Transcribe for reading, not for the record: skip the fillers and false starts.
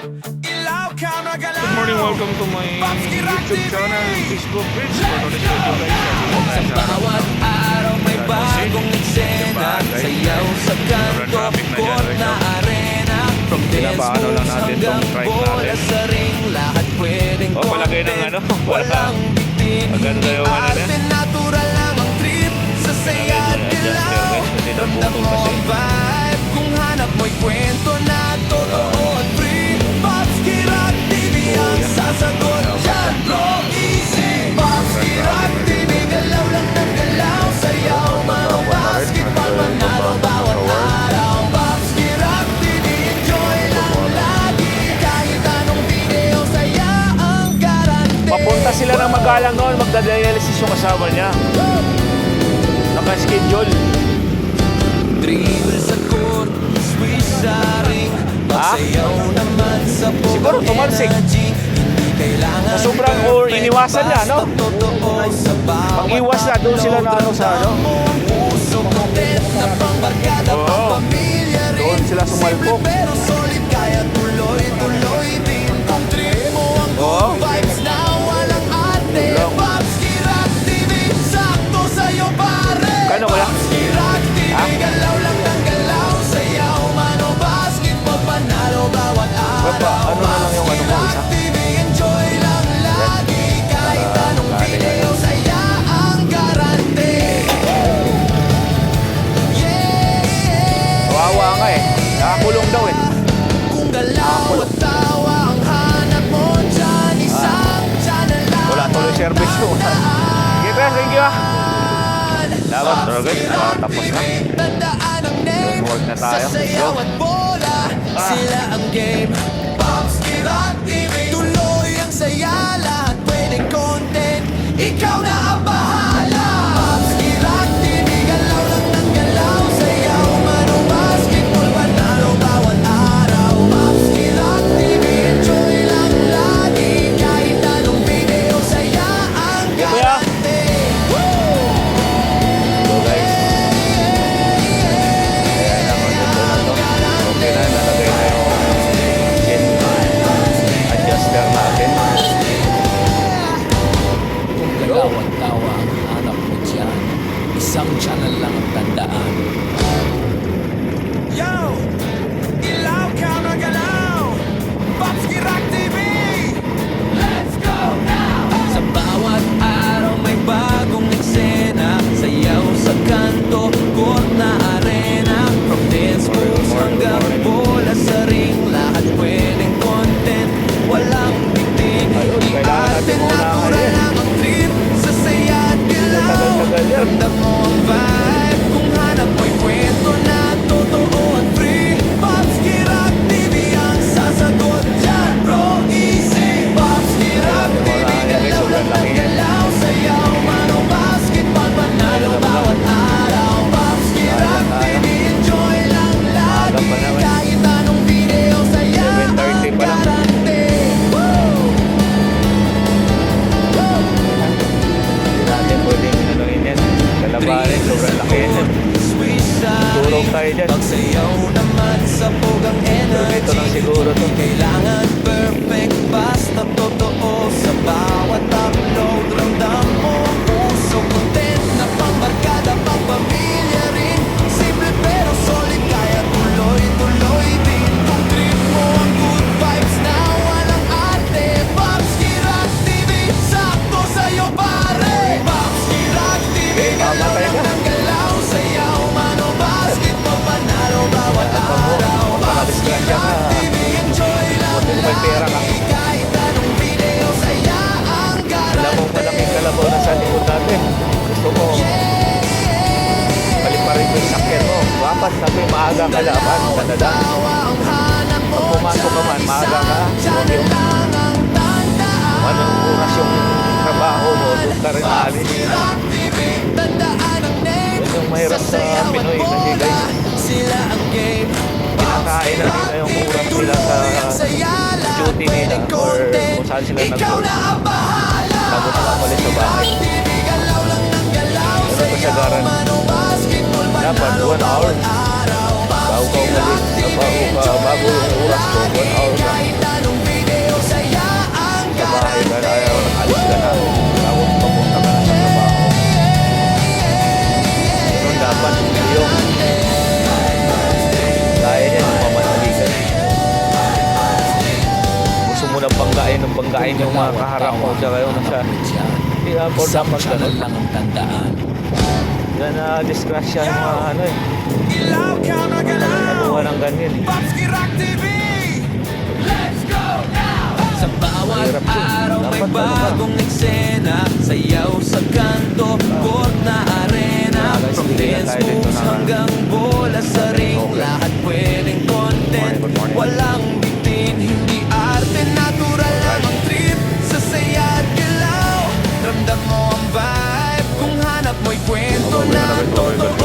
Good morning, welcome to my YouTube channel, Facebook page. For today's video guys, Sa bawat araw may bagong eksena, sayaw sa kanto, court na arena. From dance moves hanggang bola sa ring, lahat pwedeng palagay ng ano, walang bitin. maganda yung ano Arte na. natural lang ang trip, sa saya at dilaw. Ramdam mo ang vibe, kung hanap mo'y kwento na totoo at free. Pops Kirak TV ang sasagot dyan, bro, easy. Pops Kirak TV, galaw lang ng galaw, sayaw, mga basketball, manalo bawat araw. Pops Kirak TV, enjoy lang lagi, kahit anong video, saya ang garanti. Papunta sila ng Magalang noon, magdadialysis yung kasama niya. Naka-schedule. Dribble sa court, swish sa ring, pagsayaw naman sa Siguro tumalsik. energy. Hindi kailangan Sa sobrang or iniwasan niya, no? totoo sa bawat Pag-iwas na, doon sila na ano sa ano. puso, content na pangbarkada, Oo. pangpamilya rin. Doon sila sumalpok. Simple pero solid, kaya tuloy-tuloy din. Kung trip mo ang Oo. good vibes na walang ate. Long. Pops Kirak TV, sakto sa'yo pare. Kano kaya? Pops Kirak TV, galaw lang ng galaw, sayaw, mano, basketball, panalo bawat Baba, araw. ano na lang yung ano mo, isa? TV, enjoy lang lagi, kahit anong video, saya ang garante. Kawawa nga eh. Nakakulong daw eh. Kung galaw at tawa ang hanap mo dyan, isang channel lang. Wala tuloy service ko. Sige, thank you ah. Dapat, Rogan, tapos na. Tandaan ang name, Work na tayo. sa sayaw at bola, sila ang game. Pops Kirak TV, tuloy ang saya, lahat pwedeng content, ikaw na ang bahala. Pops Kirak TV, galaw lang ng galaw, sayaw, mano, basketball, panalo bawat araw. Pops Kirak TV, enjoy lang lagi, kahit anong video, saya ang garante. So guys, ayan ang maganda na to. Okay na, nalagay na yung chin adjuster natin. Kung galaw at tawa ang hanap mo dyan, isang channel lang ang tandaan. Yo! Ilaw ka magalaw! Pops Kirak TV! Let's go now! Sa bawat araw may bagong eksena, sayaw sa kanto, court na arena. From dance moves hanggang bola sa ring, lahat pwedeng content, walang bitin. Ayun, kailangan natin muna Natural ngayon. lang ang trip, sa saya at dilaw. Tagal-tagal yan. Ramdam mo ang vibe, kung hanap mo'y kwento na totoo at free. Pops Kirak TV ang sasagot dyan, bro, easy. Pops Kirak TV, galaw lang ng galaw, sayaw, mano, basketball, panalo bawat araw. Pops Kirak TV, enjoy lang lagi, pa naman. kahit anong video, saya 7:30 ang pa lang. garante. Hindi natin pwedeng anuhin yan. Kalabanin, sobrang laki yan. Turong tayo dyan. Pagsayaw naman sa pugang energy. Ito lang siguro to. Kailangan perfect, basta totoo. Sa bawat upload, ramdam mo ang puso. Content na pangbarkada, pangpamilya rin. Simple pero solid, kaya tuloy-tuloy din. Kung trip mo ang good vibes na walang ate. Pops Kirak TV, sakto sa'yo pare. Pops Kirak TV, galaw mamatay lang ka. ng galaw, sayaw, mano, basketball, panalo bawat araw. Pops Makadisgrasya ka. Kirak TV, enjoy lang Buti may pera ka. lagi, kahit anong video, saya ang Alam mo, malaking kalabaw na sa likod natin. Gusto mo, paliparin mo yung sakyan mo. Dapat sabi, maaga ka laban. Talaga. Pag pumasok ka man, maaga ka. Huwag yung anong oras yung trabaho mo, doon ka rin alis. Yun yung mahirap sa Pinoy kasi guys, sila ang game. kinakain na nila yung oras nila sa duty nila or kung saan sila Ikaw na ang bahala. bago sila umalis sa bahay. Pero kasagaran, dapat 1 hour bago ka umalis, bago yung oras ko, 1 hour lang. nung banggain yung mga kaharap mo siya kayo nasa hindi na po dapat ganun. lang ang tandaan. Yan na disgrasya yung mga ano eh. Ilaw ka na galaw Naluwa ng ganyan eh. Papski Rock TV Let's go now! Sa bawat Mahirap yun. araw may Dapat ano ba? bagong eksena Sayaw sa kanto, court na arena Guys, From bigyan na dance tayo dito moves ng- hanggang bola sa ring Lahat pwedeng content Good morning. Walang bitin, hindi arte Natural lang ang trip Sa saya at galaw Ramdam mo ang vibe Kung hanap mo'y kwento na totoo